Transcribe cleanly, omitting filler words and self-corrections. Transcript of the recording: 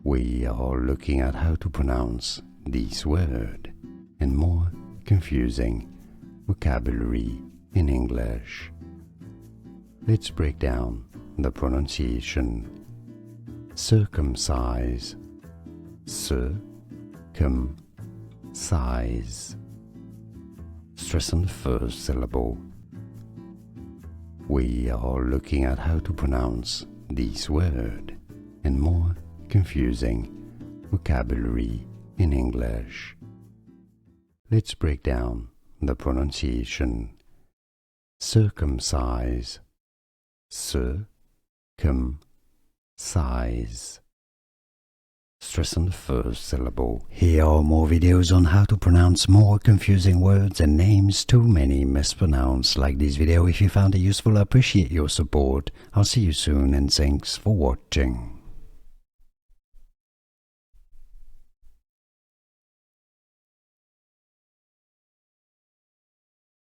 We are looking at how to pronounce this word and more confusing vocabulary in English. Let's break down the pronunciation. Circumcise. Circumcise. Stress on the first syllable. We are looking at how to pronounce this word and more confusing vocabulary in English. Let's break down the pronunciation. Circumcise. Circumcise. Stress on the first syllable. Here are more videos on how to pronounce more confusing words and names too many mispronounced. Like this video if you found it useful. I appreciate your support. I'll see you soon and thanks for watching.